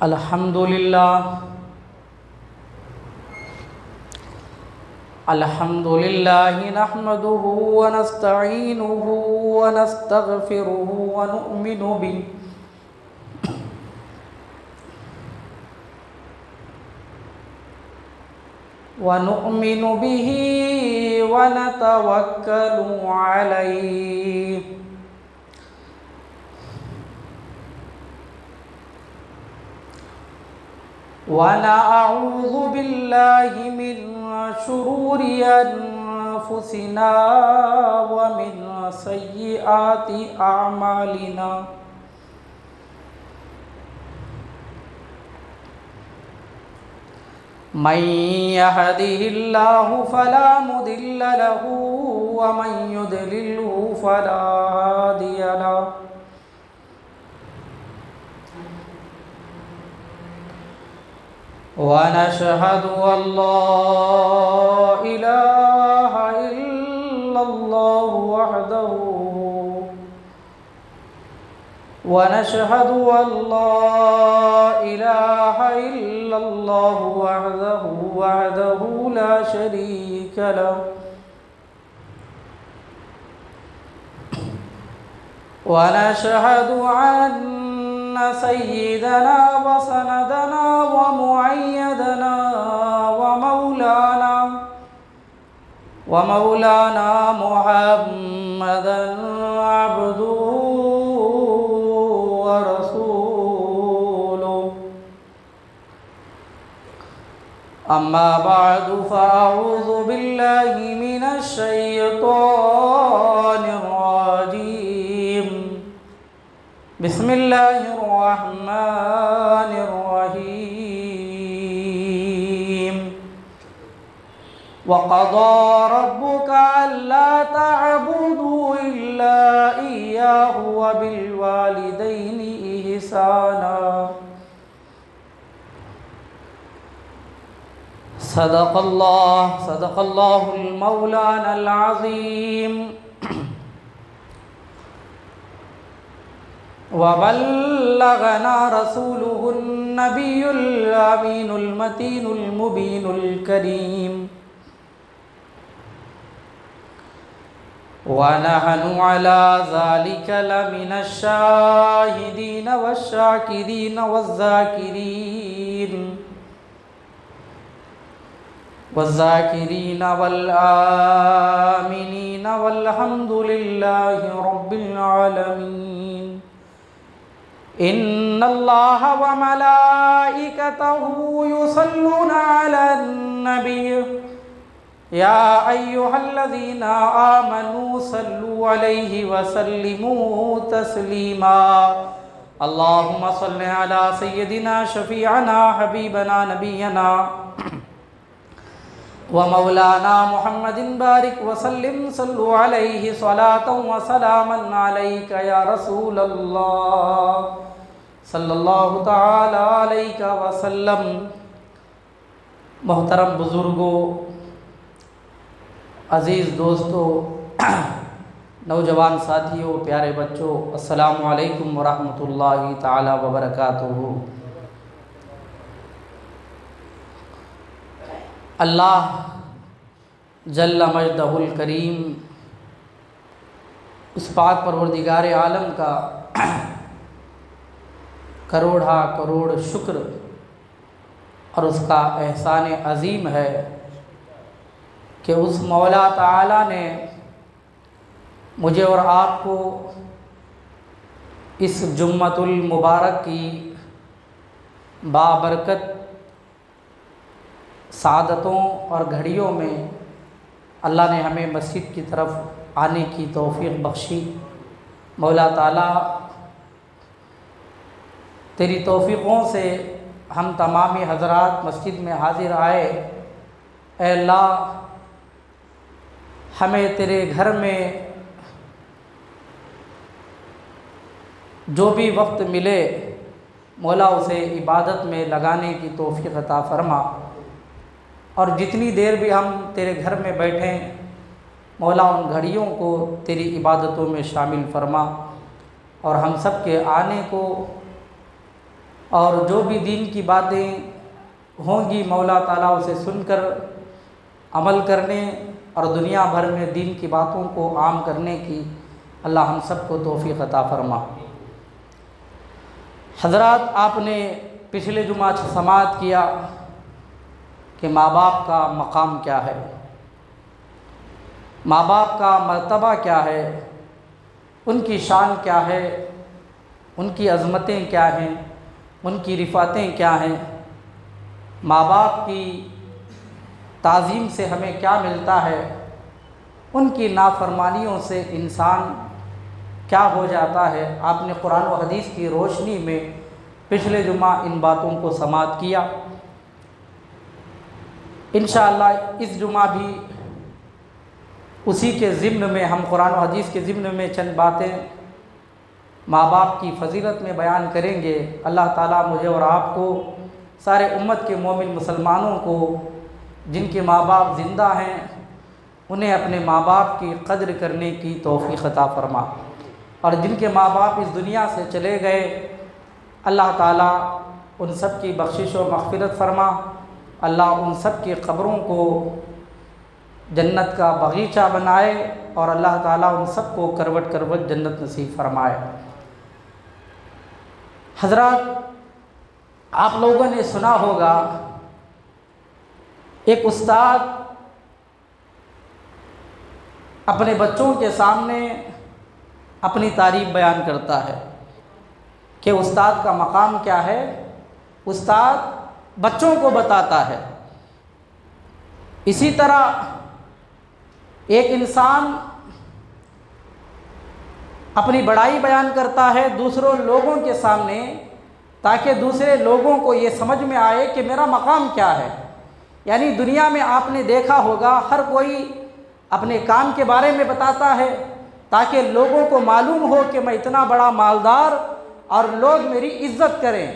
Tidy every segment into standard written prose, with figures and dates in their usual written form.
الحمد لله نحمده ونستعينه ونستغفره ونؤمن به ونتوكل عليه ونعوذ بالله من شرور أنفسنا ومن سيئات أعمالنا من يهده الله فلا مضل له ومن يضلله فلا هادي له ونشهد أن لا إله إلا الله وحده لا شريك له ونشهد أن سيدنا وسندنا ومعيدنا ومولانا محمدا عبده ورسوله أما بعد فأعوذ بالله من الشيطان الرجيم بسم الله الرحمن الرحيم وقضى ربك ألا تعبدوا إلا إياه وبالوالدين إحسانا صدق الله المولانا العظيم وبلغنا رسوله النبي الأمين المتين المبين الكريم ونحن على ذلك لمن الشاهدين والشاكرين والذاكرين والآمنين والحمد لله رب العالمين إن الله وملائكته يصلون على النبي يا أيها الذين آمنوا صلوا عليه وسلموا تسليما اللهم صل على سيدنا شفيعنا حبيبنا نبينا ومولانا محمد بارك وسلم صلوا عليه صلاة وسلاما عليك يا رسول الله صلی اللہ تعالی علیہ وسلم۔ محترم بزرگوں، عزیز دوستوں، نوجوان ساتھیوں، پیارے بچوں، السلام علیکم ورحمۃ اللہ تعالی وبرکاتہ۔ اللہ جل مجدہ الکریم اس پاک پروردگار عالم کا کروڑا کروڑ شکر اور اس کا احسان عظیم ہے کہ اس مولا تعالی نے مجھے اور آپ کو اس جمعۃ المبارک کی بابرکت سعادتوں اور گھڑیوں میں اللہ نے ہمیں مسجد کی طرف آنے کی توفیق بخشی۔ مولا تعالیٰ تیری توفیقوں سے ہم تمامی حضرات مسجد میں حاضر آئے۔ اے اللہ، ہمیں تیرے گھر میں جو بھی وقت ملے مولا اسے عبادت میں لگانے کی توفیق عطا فرما، اور جتنی دیر بھی ہم تیرے گھر میں بیٹھیں مولا ان گھڑیوں کو تیری عبادتوں میں شامل فرما، اور ہم سب کے آنے کو اور جو بھی دین کی باتیں ہوں گی مولا تعالیٰ اسے سن کر عمل کرنے اور دنیا بھر میں دین کی باتوں کو عام کرنے کی اللہ ہم سب کو توفیق عطا فرما۔ حضرات، آپ نے پچھلے جمعہ سماعت کیا کہ ماں باپ کا مقام کیا ہے، ماں باپ کا مرتبہ کیا ہے، ان کی شان کیا ہے، ان کی عظمتیں کیا ہیں، ان کی رفعتیں کیا ہیں، ماں باپ کی تعظیم سے ہمیں کیا ملتا ہے، ان کی نافرمانیوں سے انسان کیا ہو جاتا ہے۔ آپ نے قرآن و حدیث کی روشنی میں پچھلے جمعہ ان باتوں کو سماعت کیا۔ انشاءاللہ اس جمعہ بھی اسی کے ضمن میں ہم قرآن و حدیث کے ضمن میں چند باتیں ماں باپ کی فضیلت میں بیان کریں گے۔ اللہ تعالیٰ مجھے اور آپ کو، سارے امت کے مومن مسلمانوں کو جن کے ماں باپ زندہ ہیں، انہیں اپنے ماں باپ کی قدر کرنے کی توفیق عطا فرما، اور جن کے ماں باپ اس دنیا سے چلے گئے، اللہ تعالیٰ ان سب کی بخشش و مغفرت فرما۔ اللہ ان سب کی قبروں کو جنت کا باغیچہ بنائے، اور اللہ تعالیٰ ان سب کو کروٹ کروٹ جنت نصیب فرمائے۔ حضرات، آپ لوگوں نے سنا ہوگا ایک استاد اپنے بچوں کے سامنے اپنی تعریف بیان کرتا ہے کہ استاد کا مقام کیا ہے۔ استاد بچوں کو بتاتا ہے۔ اسی طرح ایک انسان اپنی بڑائی بیان کرتا ہے دوسروں لوگوں کے سامنے، تاکہ دوسرے لوگوں کو یہ سمجھ میں آئے کہ میرا مقام کیا ہے۔ یعنی دنیا میں آپ نے دیکھا ہوگا ہر کوئی اپنے کام کے بارے میں بتاتا ہے، تاکہ لوگوں کو معلوم ہو کہ میں اتنا بڑا مالدار اور لوگ میری عزت کریں۔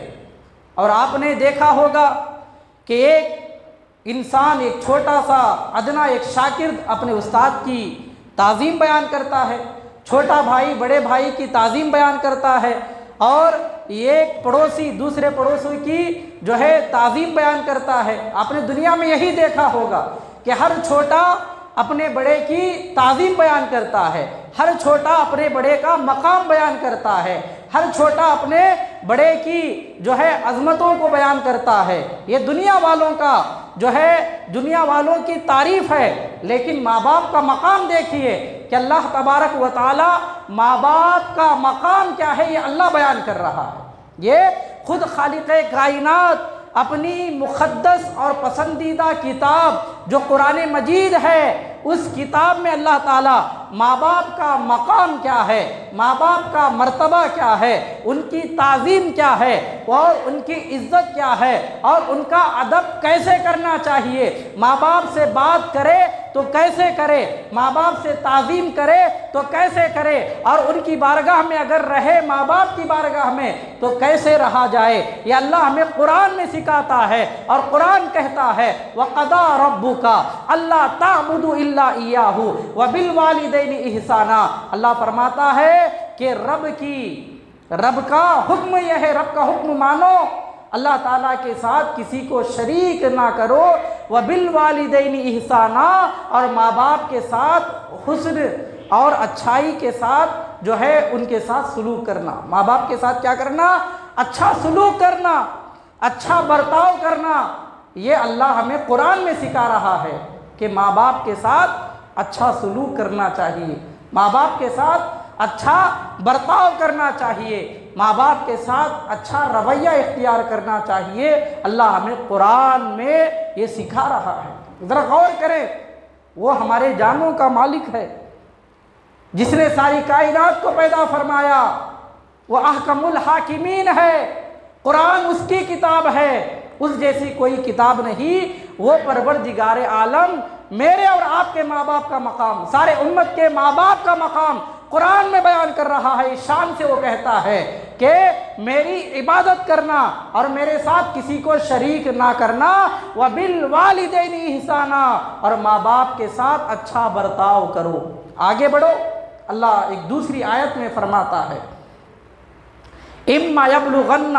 اور آپ نے دیکھا ہوگا کہ ایک انسان، ایک چھوٹا سا ادنا ایک شاگرد اپنے استاد کی تعظیم بیان کرتا ہے، چھوٹا بھائی بڑے بھائی کی تعظیم بیان کرتا ہے، اور ایک پڑوسی دوسرے پڑوسی کی جو ہے تعظیم بیان کرتا ہے۔ آپ نے دنیا میں یہی دیکھا ہوگا کہ ہر چھوٹا اپنے بڑے کی تعظیم بیان کرتا ہے، ہر چھوٹا اپنے بڑے کا مقام بیان کرتا ہے، ہر چھوٹا اپنے بڑے کی جو ہے عظمتوں کو بیان کرتا ہے۔ یہ دنیا والوں کا جو ہے دنیا والوں کی تعریف ہے، لیکن ماں باپ کا مقام دیکھیے کہ اللہ تبارک و تعالی ماں باپ کا مقام کیا ہے، یہ اللہ بیان کر رہا ہے۔ یہ خود خالق کائنات اپنی مقدس اور پسندیدہ کتاب جو قرآن مجید ہے، اس کتاب میں اللہ تعالیٰ ماں باپ کا مقام کیا ہے، ماں باپ کا مرتبہ کیا ہے، ان کی تعظیم کیا ہے، اور ان کی عزت کیا ہے، اور ان کا ادب کیسے کرنا چاہیے، ماں باپ سے بات کرے تو کیسے کرے، ماں باپ سے تعظیم کرے تو کیسے کرے، اور ان کی بارگاہ میں اگر رہے ماں باپ کی بارگاہ میں تو کیسے رہا جائے۔ یہ اللہ ہمیں قرآن میں سکھاتا ہے، اور قرآن کہتا ہے وَقَضَىٰ رَبُّكَ أَلَّا تَعْبُدُوا إِلَّا إِيَّاهُ وَبِالْوَالِدَيْنِ إِحْسَانًا۔ اللہ فرماتا ہے کہ رب کا حکم یہ ہے، رب کا حکم مانو، اللہ تعالیٰ کے ساتھ کسی کو شریک نہ کرو، وَبِالْوَالِدَيْنِ إِحْسَانًا، اور ماں باپ کے ساتھ حسن اور اچھائی کے ساتھ جو ہے ان کے ساتھ سلوک کرنا۔ ماں باپ کے ساتھ کیا کرنا؟ اچھا سلوک کرنا، اچھا برتاؤ کرنا۔ یہ اللہ ہمیں قرآن میں سکھا رہا ہے کہ ماں باپ کے ساتھ اچھا سلوک کرنا چاہیے، ماں باپ کے ساتھ اچھا برتاؤ کرنا چاہیے، ماں باپ کے ساتھ اچھا رویہ اختیار کرنا چاہیے۔ اللہ ہمیں قرآن میں یہ سکھا رہا ہے۔ ذرا غور کریں، وہ ہمارے جانوں کا مالک ہے، جس نے ساری کائنات کو پیدا فرمایا، وہ احکم الحاکمین ہے، قرآن اس کی کتاب ہے، اس جیسی کوئی کتاب نہیں۔ وہ پروردگار عالم میرے اور آپ کے ماں باپ کا مقام، سارے امت کے ماں باپ کا مقام قرآن میں بیان کر رہا ہے۔ اس شان سے وہ کہتا ہے کہ میری عبادت کرنا اور میرے ساتھ کسی کو شریک نہ کرنا، وَبِالْوَالِدَيْنِ إِحْسَانًا، اور ماں باپ کے ساتھ اچھا برتاؤ کرو۔ آگے بڑھو، اللہ ایک دوسری آیت میں فرماتا ہے إِمَّا يَبْلُغَنَّ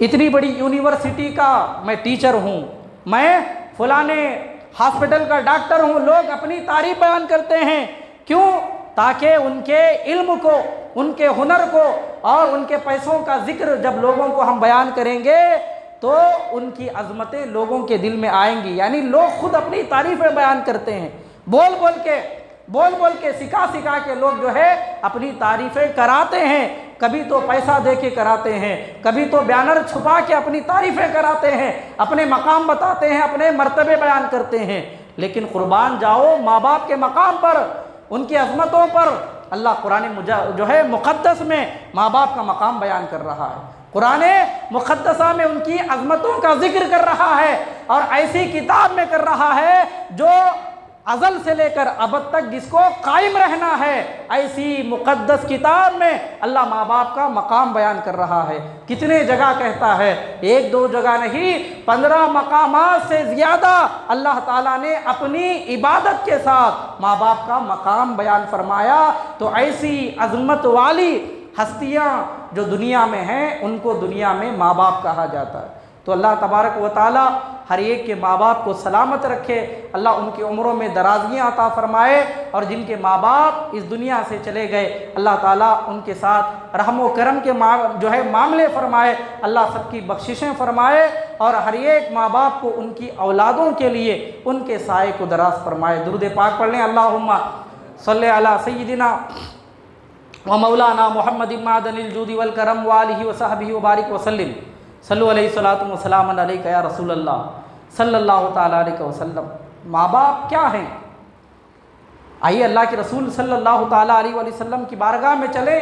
اتنی بڑی یونیورسٹی کا میں ٹیچر ہوں، میں فلانے ہاسپٹل کا ڈاکٹر ہوں، لوگ اپنی تعریف بیان کرتے ہیں، کیوں؟ تاکہ ان کے علم کو، ان کے ہنر کو اور ان کے پیسوں کا ذکر جب لوگوں کو ہم بیان کریں گے تو ان کی عظمتیں لوگوں کے دل میں آئیں گی۔ یعنی لوگ خود اپنی تعریفیں بیان کرتے ہیں، بول بول کے سکھا کے لوگ جو ہے اپنی تعریفیں کراتے ہیں، کبھی تو پیسہ دے کے کراتے ہیں، کبھی تو بینر چھپا کے اپنی تعریفیں کراتے ہیں، اپنے مقام بتاتے ہیں، اپنے مرتبے بیان کرتے ہیں۔ لیکن قربان جاؤ ماں باپ کے مقام پر، ان کی عظمتوں پر اللہ قرآن جو ہے مقدس میں ماں باپ کا مقام بیان کر رہا ہے، قرآن مقدسہ میں ان کی عظمتوں کا ذکر کر رہا ہے، اور ایسی کتاب میں کر رہا ہے جو ازل سے لے کر ابد تک جس کو قائم رہنا ہے، ایسی مقدس کتاب میں اللہ ماں باپ کا مقام بیان کر رہا ہے۔ کتنے جگہ کہتا ہے، ایک دو جگہ نہیں، 15 مقامات سے زیادہ اللہ تعالیٰ نے اپنی عبادت کے ساتھ ماں باپ کا مقام بیان فرمایا۔ تو ایسی عظمت والی ہستیاں جو دنیا میں ہیں ان کو دنیا میں ماں باپ کہا جاتا ہے۔ تو اللہ تبارک و تعالیٰ ہر ایک کے ماں باپ کو سلامت رکھے، اللہ ان کی عمروں میں درازیاں عطا فرمائے، اور جن کے ماں باپ اس دنیا سے چلے گئے اللہ تعالیٰ ان کے ساتھ رحم و کرم کے جو ہے معاملے فرمائے، اللہ سب کی بخششیں فرمائے، اور ہر ایک ماں باپ کو ان کی اولادوں کے لیے ان کے سائے کو دراز فرمائے۔ درود پاک پڑھ لیں، اللہم صلی علی سیدنا و مولانا محمد معدن الجود والکرم وآلہ وصحبہ وبارک وسلم۔ صلو علیہ الصلاۃ والسلام علیک یا رسول اللہ صلی اللہ تعالیٰ علیہ وسلم۔ ماں باپ کیا ہیں؟ آئیے اللہ کے رسول صلی اللہ تعالیٰ علیہ وسلم کی بارگاہ میں چلیں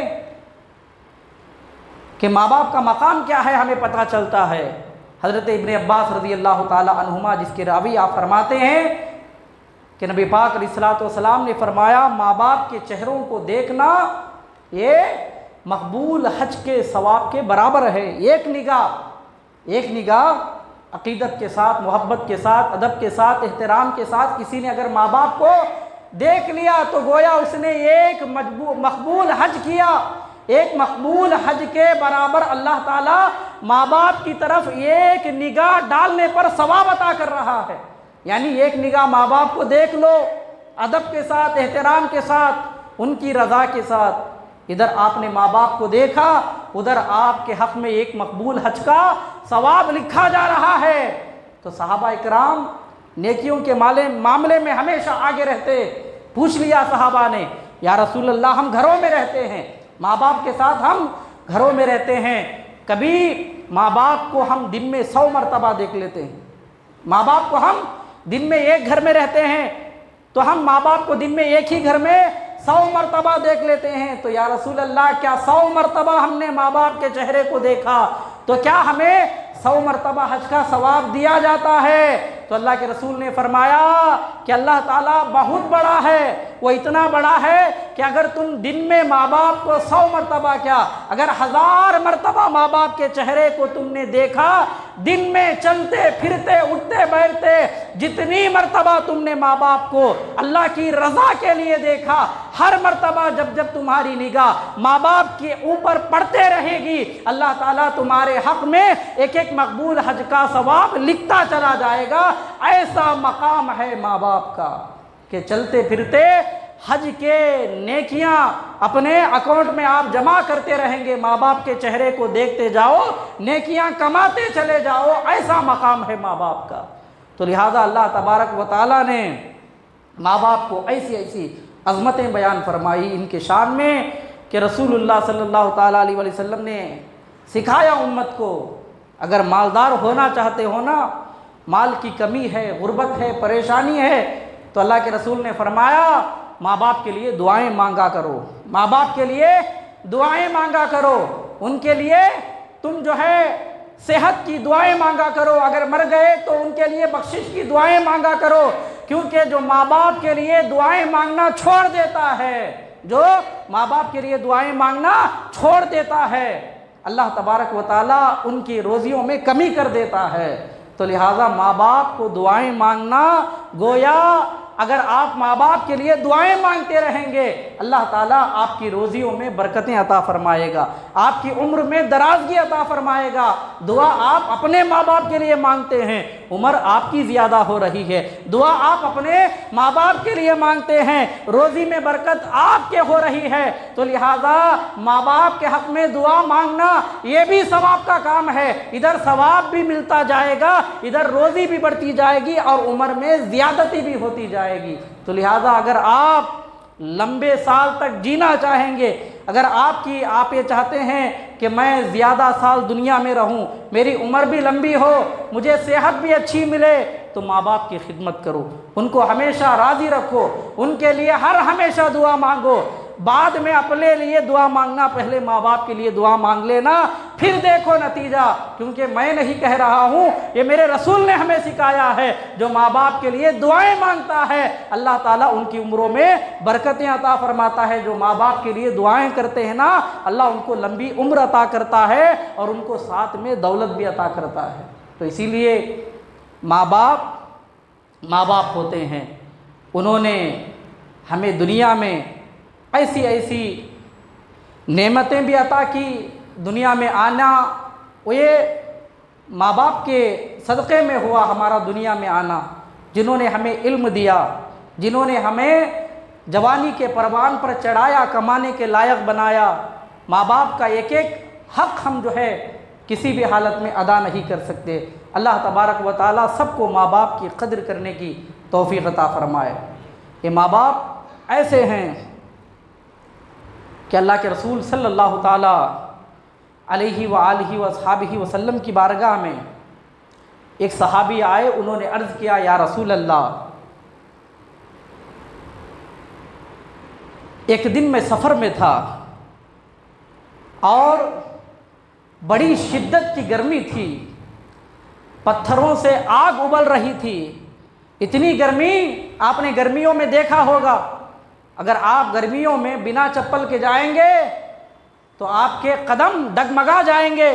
کہ ماں باپ کا مقام کیا ہے ہمیں پتہ چلتا ہے۔ حضرت ابن عباس رضی اللہ تعالیٰ عنہما جس کے راوی آپ فرماتے ہیں کہ نبی پاک علیہ الصلاۃ والسلام نے فرمایا ماں باپ کے چہروں کو دیکھنا یہ مقبول حج کے ثواب کے برابر ہے۔ ایک نگاہ عقیدت کے ساتھ، محبت کے ساتھ، ادب کے ساتھ، احترام کے ساتھ کسی نے اگر ماں باپ کو دیکھ لیا تو گویا اس نے ایک مقبول حج کیا۔ ایک مقبول حج کے برابر اللہ تعالیٰ ماں باپ کی طرف ایک نگاہ ڈالنے پر ثواب عطا کر رہا ہے۔ یعنی ایک نگاہ ماں باپ کو دیکھ لو ادب کے ساتھ، احترام کے ساتھ، ان کی رضا کے ساتھ، ادھر آپ نے ماں باپ کو دیکھا، ادھر آپ کے حق میں ایک مقبول حج کا ثواب لکھا جا رہا ہے۔ تو صحابہ اکرام نیکیوں کے معاملے میں ہمیشہ آگے رہتے۔ پوچھ لیا صحابہ نے، یا رسول اللہ ہم گھروں میں رہتے ہیں، ماں باپ کے ساتھ ہم گھروں میں رہتے ہیں، کبھی ماں باپ کو ہم دن میں 100 مرتبہ دیکھ لیتے ہیں، ماں باپ کو ہم دن میں ایک گھر میں رہتے ہیں تو ہم ماں باپ کو دن میں ایک ہی گھر میں 100 مرتبہ دیکھ لیتے ہیں۔ تو یا رسول اللہ کیا 100 مرتبہ ہم نے ماں باپ کے چہرے کو دیکھا تو کیا ہمیں 100 مرتبہ حج کا ثواب دیا جاتا ہے؟ تو اللہ کے رسول نے فرمایا کہ اللہ تعالیٰ بہت بڑا ہے، وہ اتنا بڑا ہے کہ اگر تم دن میں ماں باپ کو 100 مرتبہ کیا، اگر 1000 مرتبہ ماں باپ کے چہرے کو تم نے دیکھا، دن میں چلتے پھرتے اٹھتے بیٹھتے جتنی مرتبہ تم نے ماں باپ کو اللہ کی رضا کے لیے دیکھا، ہر مرتبہ جب تمہاری نگاہ ماں باپ کے اوپر پڑتے رہے گی، اللہ تعالیٰ تمہارے حق میں ایک مقبول حج کا ثواب لکھتا چلا جائے گا۔ ایسا مقام ہے ماں باپ کا کہ چلتے پھرتے حج کے نیکیاں اپنے اکاؤنٹ میں آپ جمع کرتے رہیں گے، ماں باپ کے چہرے کو دیکھتے جاؤ، نیکیاں کماتے چلے جاؤ، ایسا مقام ہے ماں باپ کا۔ تو لہٰذا اللہ تبارک و تعالیٰ نے ماں باپ کو ایسی عظمتیں بیان فرمائی ان کے شان میں کہ رسول اللہ صلی اللہ تعالیٰ علیہ وسلم نے سکھایا امت کو، اگر مالدار ہونا چاہتے ہو نا، مال کی کمی ہے، غربت ہے، پریشانی ہے، تو اللہ کے رسول نے فرمایا ماں باپ کے لیے دعائیں مانگا کرو، ماں باپ کے لیے دعائیں مانگا کرو، ان کے لیے تم جو ہے صحت کی دعائیں مانگا کرو، اگر مر گئے تو ان کے لیے بخشش کی دعائیں مانگا کرو، کیونکہ جو ماں باپ کے لیے دعائیں مانگنا چھوڑ دیتا ہے، جو ماں باپ کے لیے دعائیں مانگنا چھوڑ دیتا ہے، اللہ تبارک و تعالیٰ ان کی روزیوں میں کمی کر دیتا ہے۔ تو لہٰذا ماں باپ کو دعائیں مانگنا گویا اگر آپ ماں باپ کے لیے دعائیں مانگتے رہیں گے اللہ تعالیٰ آپ کی روزیوں میں برکتیں عطا فرمائے گا، آپ کی عمر میں درازگی عطا فرمائے گا۔ دعا آپ اپنے ماں باپ کے لیے مانگتے ہیں، عمر آپ کی زیادہ ہو رہی ہے، دعا آپ اپنے ماں باپ کے لیے مانگتے ہیں، روزی میں برکت آپ کے ہو رہی ہے، تو لہٰذا ماں باپ کے حق میں دعا مانگنا یہ بھی ثواب کا کام ہے، ادھر ثواب بھی ملتا جائے گا، ادھر روزی بھی بڑھتی جائے گی اور عمر میں زیادتی بھی ہوتی جائے گی۔ تو لہٰذا اگر آپ لمبے سال تک جینا چاہیں گے، اگر آپ یہ چاہتے ہیں کہ میں زیادہ سال دنیا میں رہوں، میری عمر بھی لمبی ہو، مجھے صحت بھی اچھی ملے، تو ماں باپ کی خدمت کرو، ان کو ہمیشہ راضی رکھو، ان کے لیے ہمیشہ دعا مانگو، بعد میں اپنے لیے دعا مانگنا، پہلے ماں باپ کے لیے دعا مانگ لینا، پھر دیکھو نتیجہ، کیونکہ میں نہیں کہہ رہا ہوں، یہ میرے رسول نے ہمیں سکھایا ہے، جو ماں باپ کے لیے دعائیں مانگتا ہے اللہ تعالیٰ ان کی عمروں میں برکتیں عطا فرماتا ہے، جو ماں باپ کے لیے دعائیں کرتے ہیں نا اللہ ان کو لمبی عمر عطا کرتا ہے اور ان کو ساتھ میں دولت بھی عطا کرتا ہے۔ تو اسی لیے ماں باپ ہوتے ہیں، انہوں نے ہمیں دنیا میں ایسی نعمتیں بھی عطا کی، دنیا میں آنا یہ ماں باپ کے صدقے میں ہوا، ہمارا دنیا میں آنا، جنہوں نے ہمیں علم دیا، جنہوں نے ہمیں جوانی کے پروان پر چڑھایا، کمانے کے لائق بنایا، ماں باپ کا ایک حق ہم جو ہے کسی بھی حالت میں ادا نہیں کر سکتے۔ اللہ تبارک و تعالیٰ سب کو ماں باپ کی قدر کرنے کی توفیق عطا فرمائے۔ یہ ماں باپ ایسے ہیں کہ اللہ کے رسول صلی اللہ تعالیٰ علیہ وآلہ وصحابہ وسلم کی بارگاہ میں ایک صحابی آئے، انہوں نے عرض کیا یا رسول اللہ، ایک دن میں سفر میں تھا اور بڑی شدت کی گرمی تھی، پتھروں سے آگ ابل رہی تھی، اتنی گرمی آپ نے گرمیوں میں دیکھا ہوگا، اگر آپ گرمیوں میں بنا چپل کے جائیں گے تو آپ کے قدم ڈگمگا جائیں گے،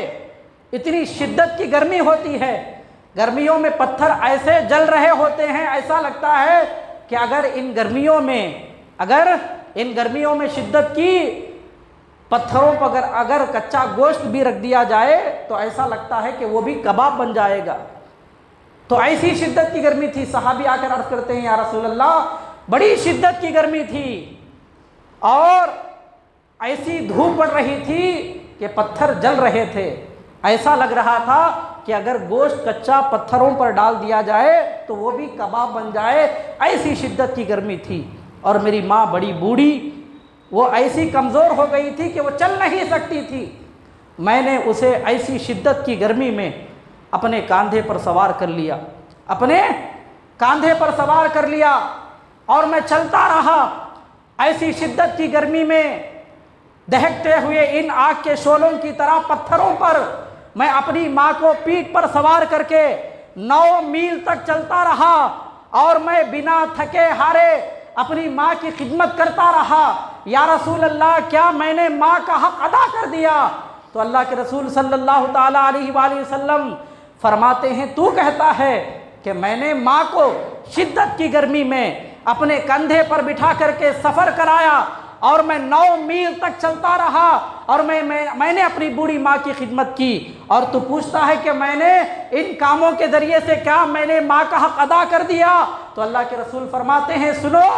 اتنی شدت کی گرمی ہوتی ہے، گرمیوں میں پتھر ایسے جل رہے ہوتے ہیں، ایسا لگتا ہے کہ اگر ان گرمیوں میں شدت کی پتھروں پر اگر کچا گوشت بھی رکھ دیا جائے تو ایسا لگتا ہے کہ وہ بھی کباب بن جائے گا، تو ایسی شدت کی گرمی تھی۔ صحابی آ کر عرض کرتے ہیں یا رسول اللہ بڑی شدت کی گرمی تھی اور ایسی دھوپ پڑ رہی تھی کہ پتھر جل رہے تھے، ایسا لگ رہا تھا کہ اگر گوشت کچا پتھروں پر ڈال دیا جائے تو وہ بھی کباب بن جائے، ایسی شدت کی گرمی تھی، اور میری ماں بڑی بوڑھی، وہ ایسی کمزور ہو گئی تھی کہ وہ چل نہیں سکتی تھی، میں نے اسے ایسی شدت کی گرمی میں اپنے کاندھے پر سوار کر لیا اور میں چلتا رہا، ایسی شدت کی گرمی میں دہکتے ہوئے ان آگ کے شعلوں کی طرح پتھروں پر میں اپنی ماں کو پیٹھ پر سوار کر کے 9 میل تک چلتا رہا، اور میں بنا تھکے ہارے اپنی ماں کی خدمت کرتا رہا۔ یا رسول اللہ کیا میں نے ماں کا حق ادا کر دیا؟ تو اللہ کے رسول صلی اللہ تعالیٰ علیہ وآلہ وسلم فرماتے ہیں تو کہتا ہے کہ میں نے ماں کو شدت کی گرمی میں اپنے کندھے پر بٹھا کر کے سفر کرایا اور میں 9 میل تک چلتا رہا اور میں نے اپنی بوڑھی ماں کی خدمت کی، اور تو پوچھتا ہے کہ میں نے ان کاموں کے ذریعے سے کیا میں نے ماں کا حق ادا کر دیا؟ تو اللہ کے رسول فرماتے ہیں سنو،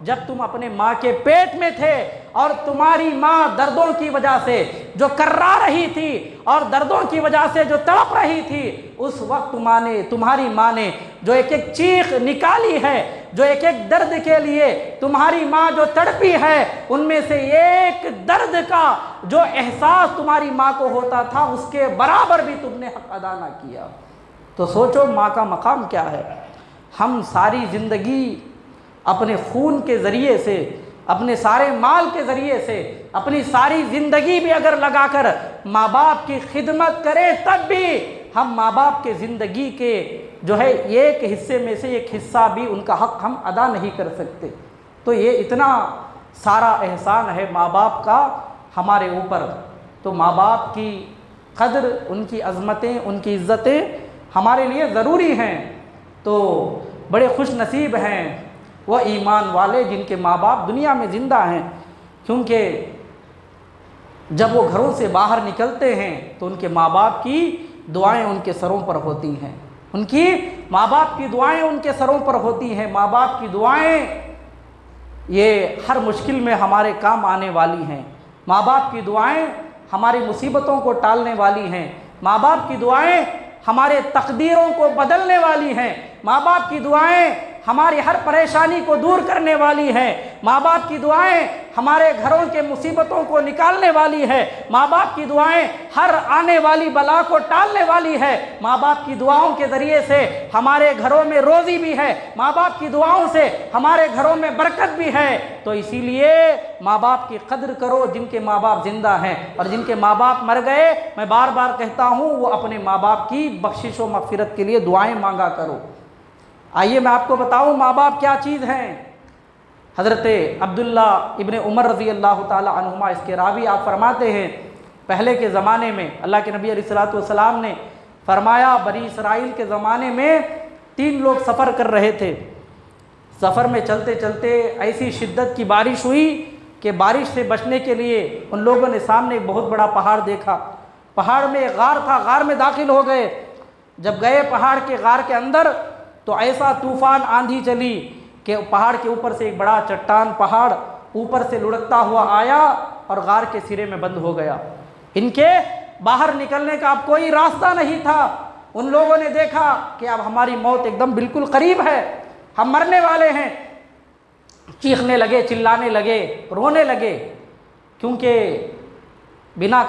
جب تم اپنے ماں کے پیٹ میں تھے اور تمہاری ماں دردوں کی وجہ سے جو کرا رہی تھی اور دردوں کی وجہ سے جو تڑپ رہی تھی، اس وقت تمہاری ماں نے جو ایک چیخ نکالی ہے، جو ایک درد کے لیے تمہاری ماں جو تڑپی ہے، ان میں سے ایک درد کا جو احساس تمہاری ماں کو ہوتا تھا اس کے برابر بھی تم نے حق ادا نہ کیا۔ تو سوچو ماں کا مقام کیا ہے۔ ہم ساری زندگی اپنے خون کے ذریعے سے، اپنے سارے مال کے ذریعے سے، اپنی ساری زندگی بھی اگر لگا کر ماں باپ کی خدمت کریں، تب بھی ہم ماں باپ کے زندگی کے جو ہے ایک حصے میں سے ایک حصہ بھی ان کا حق ہم ادا نہیں کر سکتے۔ تو یہ اتنا سارا احسان ہے ماں باپ کا ہمارے اوپر، تو ماں باپ کی قدر، ان کی عظمتیں، ان کی عزتیں ہمارے لیے ضروری ہیں۔ تو بڑے خوش نصیب ہیں وہ ایمان والے جن کے ماں باپ دنیا میں زندہ ہیں، کیونکہ جب وہ گھروں سے باہر نکلتے ہیں تو ان کے ماں باپ کی دعائیں ان کے سروں پر ہوتی ہیں، ان کی ماں باپ کی دعائیں ان کے سروں پر ہوتی ہیں۔ ماں باپ کی دعائیں یہ ہر مشکل میں ہمارے کام آنے والی ہیں، ماں باپ کی دعائیں ہماری مصیبتوں کو ٹالنے والی ہیں، ماں باپ کی دعائیں ہمارے تقدیروں کو بدلنے والی ہیں، ماں باپ کی دعائیں ہماری ہر پریشانی کو دور کرنے والی ہیں، ماں باپ کی دعائیں ہمارے گھروں کے مصیبتوں کو نکالنے والی ہے، ماں باپ کی دعائیں ہر آنے والی بلا کو ٹالنے والی ہے، ماں باپ کی دعاؤں کے ذریعے سے ہمارے گھروں میں روزی بھی ہے، ماں باپ کی دعاؤں سے ہمارے گھروں میں برکت بھی ہے۔ تو اسی لیے ماں باپ کی قدر کرو جن کے ماں باپ زندہ ہیں، اور جن کے ماں باپ مر گئے میں بار بار کہتا ہوں وہ اپنے ماں باپ کی بخشش و مغفرت کے لیے دعائیں مانگا کرو۔ آئیے میں آپ کو بتاؤں ماں باپ کیا چیز ہیں۔ حضرت عبداللہ ابن عمر رضی اللہ تعالی عنہما اس کے راوی، آپ فرماتے ہیں پہلے کے زمانے میں اللہ کے نبی علیہ الصلوۃ نے فرمایا بنی اسرائیل کے زمانے میں 3 لوگ سفر کر رہے تھے، سفر میں چلتے چلتے ایسی شدت کی بارش ہوئی کہ بارش سے بچنے کے لیے ان لوگوں نے سامنے ایک بہت بڑا پہاڑ دیکھا، پہاڑ میں ایک غار تھا، غار میں داخل ہو گئے۔ جب گئے پہاڑ کے غار کے اندر تو ایسا طوفان آندھی چلی کہ پہاڑ کے اوپر سے ایک بڑا چٹان پہاڑ اوپر سے لڑکتا ہوا آیا اور غار کے سرے میں بند ہو گیا۔ ان کے باہر نکلنے کا اب کوئی راستہ نہیں تھا۔ ان لوگوں نے دیکھا کہ اب ہماری موت ایک دم بالکل قریب ہے، ہم مرنے والے ہیں، چیخنے لگے، چلانے لگے، رونے لگے، کیونکہ بنا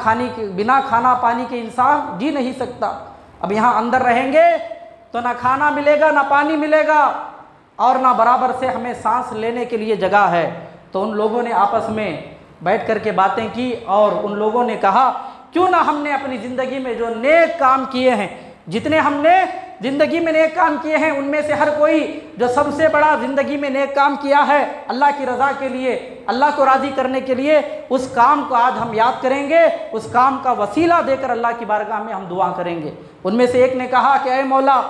کھانا پانی کے انسان جی نہیں سکتا۔ اب یہاں اندر رہیں گے تو نہ کھانا ملے گا، نہ پانی ملے گا، اور نہ برابر سے ہمیں سانس لینے کے لیے جگہ ہے۔ تو ان لوگوں نے آپس میں بیٹھ کر کے باتیں کی اور ان لوگوں نے کہا کیوں نہ ہم نے اپنی زندگی میں جو نیک کام کیے ہیں، جتنے ہم نے زندگی میں نیک کام کیے ہیں ان میں سے ہر کوئی جو سب سے بڑا زندگی میں نیک کام کیا ہے اللہ کی رضا کے لیے، اللہ کو راضی کرنے کے لیے، اس کام کو آج ہم یاد کریں گے، اس کام کا وسیلہ دے کر اللہ کی بارگاہ میں ہم دعا کریں گے۔ ان میں سے ایک نے کہا کہ اے مولا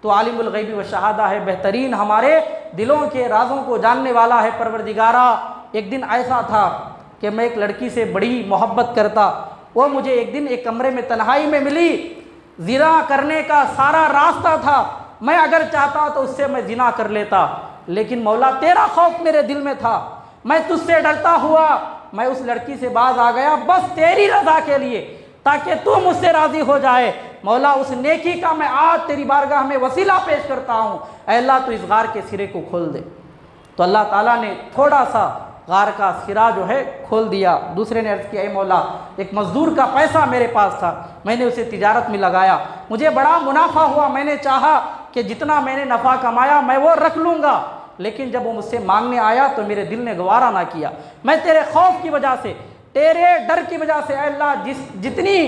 تو عالم الغیب و شہادہ ہے، بہترین ہمارے دلوں کے رازوں کو جاننے والا ہے، پروردگارا ایک دن ایسا تھا کہ میں ایک لڑکی سے بڑی محبت کرتا، وہ مجھے ایک دن ایک کمرے میں تنہائی میں ملی، زنا کرنے کا سارا راستہ تھا، میں اگر چاہتا تو اس سے میں زنا کر لیتا، لیکن مولا تیرا خوف میرے دل میں تھا، میں تجھ سے ڈرتا ہوا میں اس لڑکی سے باز آ گیا بس تیری رضا کے لیے، تاکہ تو مجھ سے راضی ہو جائے۔ مولا اس نیکی کا میں آج تیری بارگاہ میں وسیلہ پیش کرتا ہوں، اے اللہ تو اس غار کے سرے کو کھول دے۔ تو اللہ تعالیٰ نے تھوڑا سا غار کا سرا جو ہے کھول دیا۔ دوسرے نے عرض کیا اے مولا ایک مزدور کا پیسہ میرے پاس تھا، میں نے اسے تجارت میں لگایا، مجھے بڑا منافع ہوا، میں نے چاہا کہ جتنا میں نے نفع کمایا میں وہ رکھ لوں گا، لیکن جب وہ مجھ سے مانگنے آیا تو میرے دل نے گوارا نہ کیا، میں تیرے خوف کی وجہ سے، تیرے ڈر کی وجہ سے اے اللہ جتنی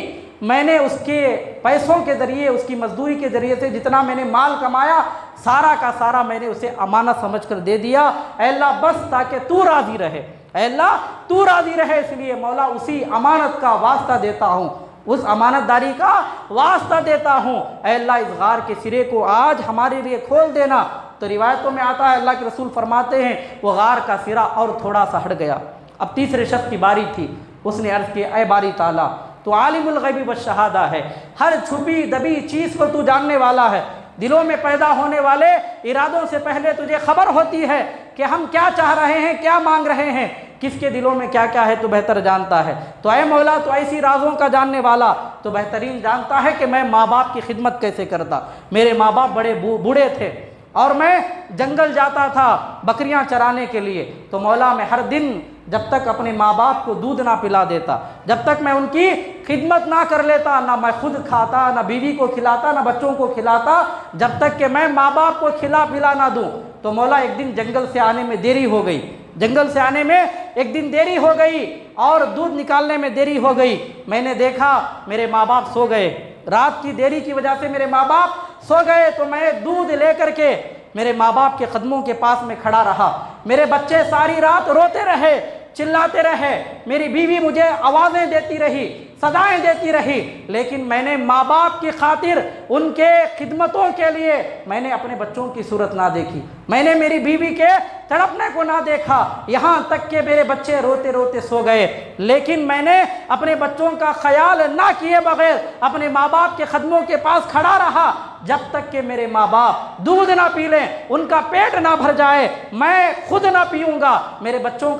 میں نے اس کے پیسوں کے ذریعے، اس کی مزدوری کے ذریعے سے جتنا میں نے مال کمایا سارا کا سارا میں نے اسے امانت سمجھ کر دے دیا، اے اللہ بس تاکہ تو راضی رہے، اے اللہ تو راضی رہے، اس لیے مولا اسی امانت کا واسطہ دیتا ہوں، اس امانت داری کا واسطہ دیتا ہوں، اے اللہ اس غار کے سرے کو آج ہمارے لیے کھول دینا۔ تو روایتوں میں آتا ہے اللہ کے رسول فرماتے ہیں وہ غار کا سرا اور تھوڑا سا ہٹ گیا۔ اب تیسرے شخص کی باری تھی، اس نے عرض کیا اے باری تعالیٰ تو عالم الغیب والشہادہ ہے، ہر چھپی دبی چیز کو تو جاننے والا ہے، دلوں میں پیدا ہونے والے ارادوں سے پہلے تجھے خبر ہوتی ہے کہ ہم کیا چاہ رہے ہیں، کیا مانگ رہے ہیں، کس کے دلوں میں کیا کیا ہے تو بہتر جانتا ہے۔ تو اے مولا تو ایسی رازوں کا جاننے والا تو بہترین جانتا ہے کہ میں ماں باپ کی خدمت کیسے کرتا، میرے ماں باپ بڑے بوڑھے تھے اور میں جنگل جاتا تھا بکریاں چرانے کے لیے، تو مولا میں ہر دن جب تک اپنے ماں باپ کو دودھ نہ پلا دیتا، جب تک میں ان کی خدمت نہ کر لیتا، نہ میں خود کھاتا، نہ بیوی کو کھلاتا، نہ بچوں کو کھلاتا، جب تک کہ میں ماں باپ کو کھلا پلا نہ دوں۔ تو مولا ایک دن جنگل سے آنے میں دیری ہو گئی، جنگل سے آنے میں ایک دن دیری ہو گئی اور دودھ نکالنے میں دیری ہو گئی، میں نے دیکھا میرے ماں باپ سو گئے، رات کی دیری کی وجہ سے میرے ماں باپ سو گئے، تو میں دودھ لے کر کے میرے ماں باپ کے قدموں کے پاس میں کھڑا رہا، میرے بچے ساری رات روتے رہے، چلاتے رہے، میری بیوی مجھے آوازیں دیتی رہی، صدائیں دیتی رہی، لیکن میں نے ماں باپ کی خاطر ان کے خدمتوں کے لیے میں نے اپنے بچوں کی صورت نہ دیکھی۔ میں نے میری بیوی کے تڑپنے کو نہ دیکھا، یہاں تک کہ میرے بچے روتے روتے سو گئے، لیکن میں نے اپنے بچوں کا خیال نہ کیے بغیر اپنے ماں باپ کے قدموں کے پاس کھڑا رہا، جب تک کہ میرے ماں باپ دودھ نہ پی لیں، ان کا پیٹ نہ بھر جائے، میں خود نہ پیوں گا، میرے بچوں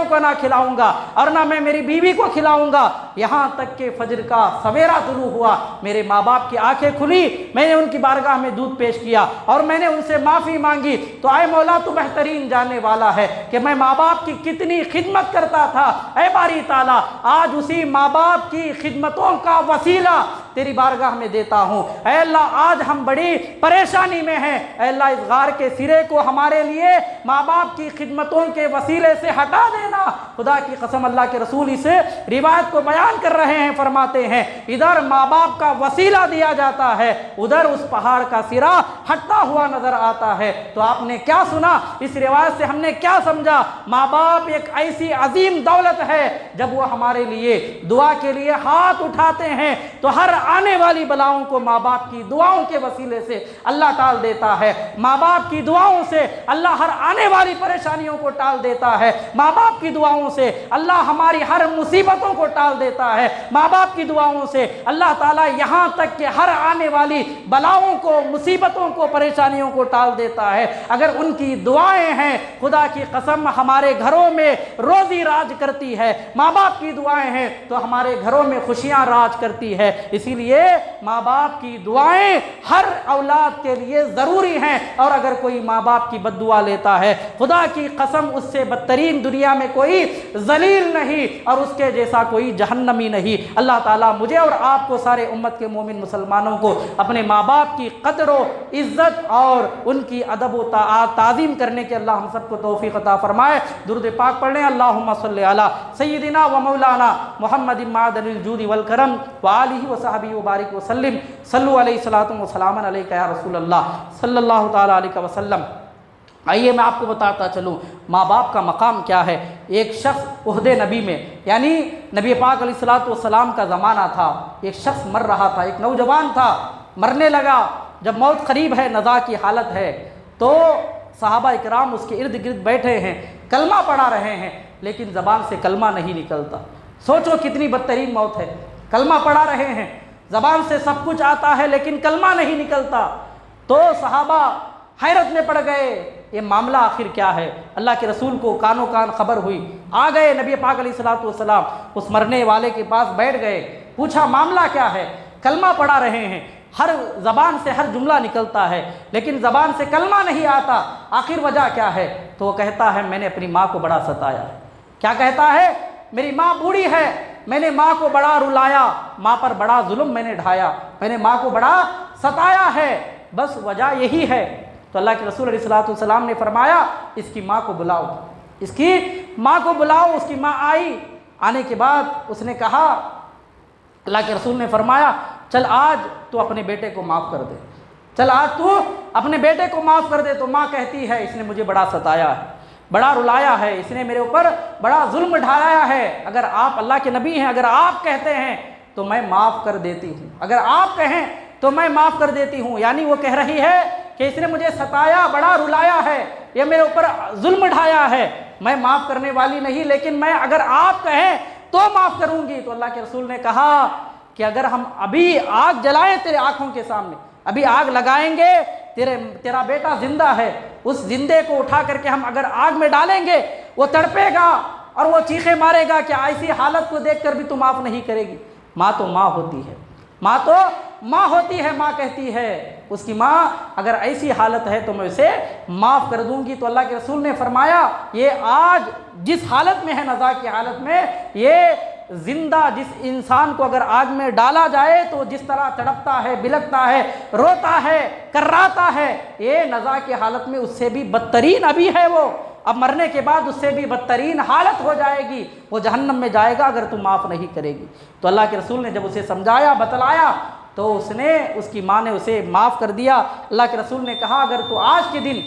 کو نہ کھلاؤں گا، اور نہ میں میری بیوی کو کھلاؤں گا، یہاں تک کہ فجر کا سویرا طلوع ہوا، میرے ماں باپ کی آنکھیں کھلی، میں نے ان کی بارگاہ میں دودھ پیش کیا اور میں نے ان سے معافی مانگی، تو اے مولا تو بہترین جاننے والا ہے کہ میں ماں باپ کی کتنی خدمت کرتا تھا، اے باری تعالیٰ آج اسی ماں باپ کی خدمتوں کا وسیلہ تیری بارگاہ میں دیتا ہوں، اے اللہ آج ہم بڑی پریشانی میں ہیں، اے اللہ اس غار کے سرے کو ہمارے لیے ماں باپ کی خدمتوں کے وسیلے سے ہٹا دینا۔ خدا کی قسم اللہ کے رسول اس روایت کو بیان کر رہے ہیں، فرماتے ہیں ادھر ماں باپ کا وسیلہ دیا جاتا ہے، ادھر اس پہاڑ کا سرا ہٹتا ہوا نظر آتا ہے۔ تو آپ نے کیا سنا؟ اس روایت سے ہم نے کیا سمجھا؟ ماں باپ ایک ایسی عظیم دولت ہے، جب وہ ہمارے لیے دعا کے لیے ہاتھ اٹھاتے ہیں تو ہر آنے والی بلاؤں کو ماں باپ کی دعاؤں کے وسیلے سے اللہ ٹال دیتا ہے، ماں باپ کی دعاؤں سے اللہ ہر آنے والی پریشانیوں کو ٹال دیتا ہے، ماں باپ کی دعاؤں سے اللہ ہماری ہر مصیبتوں کو ٹال دیتا ہے، ماں باپ کی دعاؤں سے اللہ تعالیٰ یہاں تک کہ ہر آنے والی بلاؤں کو، مصیبتوں کو، پریشانیوں کو ٹال دیتا ہے۔ اگر ان کی دعائیں ہیں، خدا کی قسم ہمارے گھروں میں روزی راج کرتی ہے، ماں باپ کی دعائیں ہیں تو ہمارے گھروں میں خوشیاں راج کرتی ہے۔ اسی لیے ماں باپ کی دعائیں ہر اولاد کے لیے ضروری ہیں، اور اگر کوئی ماں باپ کی بد دعا لیتا ہے، خدا کی قسم اس سے بدترین دنیا میں کوئی ذلیل نہیں اور اس کے جیسا کوئی جہنمی نہیں۔ اللہ تعالیٰ مجھے اور آپ کو، سارے امت کے مومن مسلمانوں کو، اپنے ماں باپ کی قدر و عزت اور ان کی ادب و تعظیم کرنے کے اللہ ہم سب کو توفیق عطا فرمائے۔ درود پاک پڑھ لیں، اللہم صلی علی سیدنا و مولانا محمد معدن الجود والکرم وآلہ وصحبہ وبارک وسلم، صلو علیہ الصلاۃ والسلام علیک یا رسول اللہ صلی اللہ تعالیٰ علیہ وسلم۔ آئیے میں آپ کو بتاتا چلوں ماں باپ کا مقام کیا ہے۔ ایک شخص عہد نبی میں، یعنی نبی پاک علیہ الصلاۃ والسلام کا زمانہ تھا، ایک شخص مر رہا تھا، ایک نوجوان تھا، مرنے لگا، جب موت قریب ہے، نزا کی حالت ہے، تو صحابہ اکرام اس کے ارد گرد بیٹھے ہیں، کلمہ پڑھا رہے ہیں، لیکن زبان سے کلمہ نہیں نکلتا۔ سوچو کتنی بدترین موت ہے، کلمہ پڑھا رہے ہیں، زبان سے سب کچھ آتا ہے لیکن کلمہ نہیں نکلتا۔ تو صحابہ حیرت میں پڑ گئے، یہ معاملہ آخر کیا ہے؟ اللہ کے رسول کو کانوں کان خبر ہوئی، آ گئے نبی پاک علیہ الصلوۃ والسلام، اس مرنے والے کے پاس بیٹھ گئے، پوچھا معاملہ کیا ہے؟ کلمہ پڑھا رہے ہیں، ہر زبان سے ہر جملہ نکلتا ہے لیکن زبان سے کلمہ نہیں آتا، آخر وجہ کیا ہے؟ تو وہ کہتا ہے میں نے اپنی ماں کو بڑا ستایا ہے۔ کیا کہتا ہے؟ میری ماں بوڑھی ہے، میں نے ماں کو بڑا رلایا، ماں پر بڑا ظلم میں نے ڈھایا، میں نے ماں کو بڑا ستایا ہے، بس وجہ یہی ہے۔ تو اللہ کے رسول علیہ الصلوۃ والسلام نے فرمایا اس کی ماں کو بلاؤ، اس کی ماں کو بلاؤ۔ اس کی ماں آئی، آنے کے بعد اس نے کہا، اللہ کے رسول نے فرمایا چل آج تو اپنے بیٹے کو معاف کر دے، چل آج تو اپنے بیٹے کو معاف کر دے۔ تو ماں کہتی ہے اس نے مجھے بڑا ستایا ہے، بڑا رلایا ہے، اس نے میرے اوپر بڑا ظلم ڈھایا ہے، اگر آپ اللہ کے نبی ہیں، اگر آپ کہتے ہیں تو میں معاف کر دیتی ہوں، اگر آپ کہیں تو میں معاف کر دیتی ہوں۔ یعنی وہ کہہ رہی ہے کہ اس نے مجھے ستایا، بڑا رلایا ہے، یہ میرے اوپر ظلم ڈھایا ہے، میں معاف کرنے والی نہیں، لیکن میں اگر آپ کہیں تو معاف کروں گی۔ تو اللہ کے رسول نے کہا کہ اگر ہم ابھی آگ جلائیں تیرے آنکھوں کے سامنے، ابھی آگ لگائیں گے، تیرا بیٹا زندہ ہے، اس زندے کو اٹھا کر کے ہم اگر آگ میں ڈالیں گے، وہ تڑپے گا اور وہ چیخیں مارے گا کہ ایسی حالت کو دیکھ کر بھی تو معاف نہیں کرے گی۔ ماں تو ماں ہوتی ہے، ماں تو ماں ہوتی ہے، ماں کہتی ہے اس کی ماں اگر ایسی حالت ہے تو میں اسے معاف کر دوں گی۔ تو اللہ کے رسول نے فرمایا یہ آج جس حالت میں ہے، نزا کی حالت میں، یہ زندہ جس انسان کو اگر آگ میں ڈالا جائے تو جس طرح تڑپتا ہے، بلکتا ہے، روتا ہے، کراتا ہے، یہ نزا کی حالت میں اس سے بھی بدترین ابھی ہے، وہ اب مرنے کے بعد اس سے بھی بدترین حالت ہو جائے گی، وہ جہنم میں جائے گا اگر تم معاف نہیں کرے گی۔ تو اللہ کے رسول نے جب اسے سمجھایا، بتلایا، تو اس کی ماں نے اسے معاف کر دیا۔ اللہ کے رسول نے کہا اگر تو آج کے دن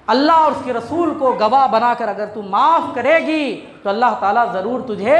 اللہ اور اس کے رسول کو گواہ بنا کر اگر تو معاف کرے گی تو اللہ تعالیٰ ضرور تجھے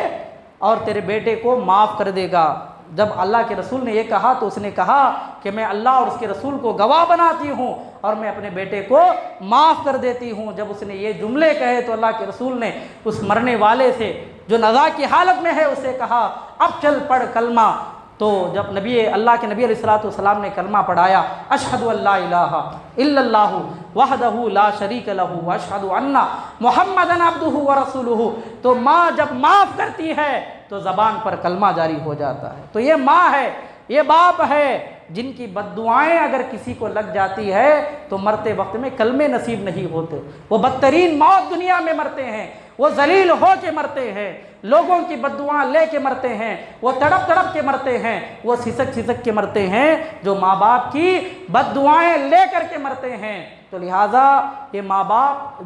اور تیرے بیٹے کو معاف کر دے گا۔ جب اللہ کے رسول نے یہ کہا تو اس نے کہا کہ میں اللہ اور اس کے رسول کو گواہ بناتی ہوں اور میں اپنے بیٹے کو معاف کر دیتی ہوں۔ جب اس نے یہ جملے کہے تو اللہ کے رسول نے اس مرنے والے سے جو نزا کی حالت میں ہے اسے کہا اب چل پڑھ کلمہ۔ تو جب اللہ کے نبی علیہ الصلوۃ والسلام نے کلمہ پڑھایا اشہد ان لا الہ الا اللہ وحدہ لا شریک لہ واشہد ان محمدًا عبدہ ورسولہ، تو ماں جب معاف کرتی ہے تو زبان پر کلمہ جاری ہو جاتا ہے۔ تو یہ ماں ہے، یہ باپ ہے جن کی بد دعائیں اگر کسی کو لگ جاتی ہے تو مرتے وقت میں کلمے نصیب نہیں ہوتے، وہ بدترین موت دنیا میں مرتے ہیں، وہ ذلیل ہو کے مرتے ہیں، لوگوں کی بد دعائیں لے کے مرتے ہیں، وہ تڑپ تڑپ کے مرتے ہیں، وہ سسک سسک کے مرتے ہیں جو ماں باپ کی بد دعائیں لے کر کے مرتے ہیں۔ تو لہٰذا یہ ماں باپ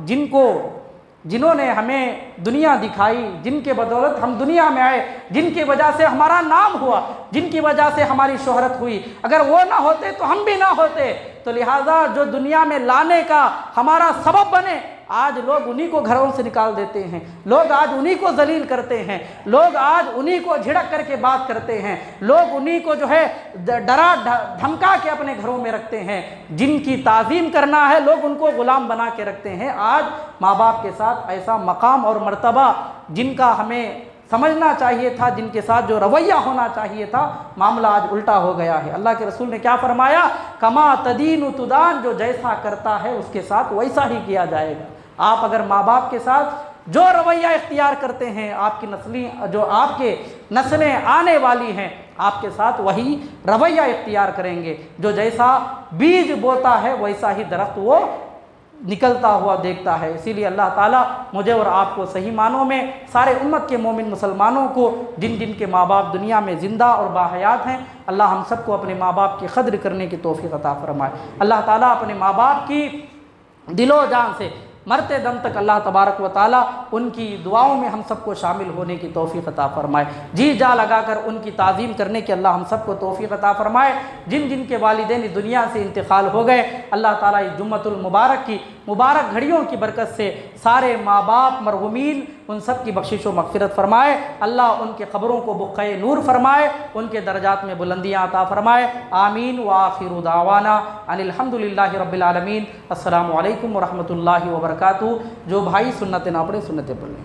جنہوں نے ہمیں دنیا دکھائی، جن کے بدولت ہم دنیا میں آئے، جن کی وجہ سے ہمارا نام ہوا، جن کی وجہ سے ہماری شہرت ہوئی، اگر وہ نہ ہوتے تو ہم بھی نہ ہوتے۔ تو لہٰذا جو دنیا میں لانے کا ہمارا سبب بنے، آج لوگ انہی کو گھروں سے نکال دیتے ہیں، لوگ آج انہی کو ذلیل کرتے ہیں، لوگ آج انہی کو جھڑک کر کے بات کرتے ہیں، لوگ انہی کو جو ہے ڈرا دھمکا کے اپنے گھروں میں رکھتے ہیں۔ جن کی تعظیم کرنا ہے لوگ ان کو غلام بنا کے رکھتے ہیں۔ آج ماں باپ کے ساتھ ایسا مقام اور مرتبہ جن کا ہمیں سمجھنا چاہیے تھا، جن کے ساتھ جو رویہ ہونا چاہیے تھا، معاملہ آج الٹا ہو گیا ہے۔ اللہ کے رسول نے کیا فرمایا؟ کما تدین تدان، جو جیسا کرتا ہے اس کے ساتھ ویسا ہی کیا جائے گا۔ آپ اگر ماں باپ کے ساتھ جو رویہ اختیار کرتے ہیں، آپ کی نسلیں آنے والی ہیں آپ کے ساتھ وہی رویہ اختیار کریں گے۔ جو جیسا بیج بوتا ہے ویسا ہی درخت وہ نکلتا ہوا دیکھتا ہے۔ اسی لیے اللہ تعالیٰ مجھے اور آپ کو صحیح معنوں میں سارے امت کے مومن مسلمانوں کو جن کے ماں باپ دنیا میں زندہ اور باحیات ہیں، اللہ ہم سب کو اپنے ماں باپ کی قدر کرنے کی توفیق عطا فرمائے۔ اللہ تعالیٰ اپنے ماں باپ کی دل و جان سے مرتے دم تک اللہ تبارک و تعالیٰ ان کی دعاؤں میں ہم سب کو شامل ہونے کی توفیق عطا فرمائے۔ جی جا لگا کر ان کی تعظیم کرنے کی اللہ ہم سب کو توفیق عطا فرمائے۔ جن کے والدین دنیا سے انتقال ہو گئے، اللہ تعالیٰ اس جمعۃ المبارک کی مبارک گھڑیوں کی برکت سے سارے ماں باپ مرحومین ان سب کی بخشش و مغفرت فرمائے۔ اللہ ان کے قبروں کو بقعۂ نور فرمائے، ان کے درجات میں بلندیاں عطا فرمائے۔ آمین وآخر دعوانا ان الحمد للہ رب العالمین۔ السلام علیکم ورحمۃ اللہ وبرکاتہ۔ جو بھائی سنتیں نہ پڑھیں سنتیں پڑھ لیں۔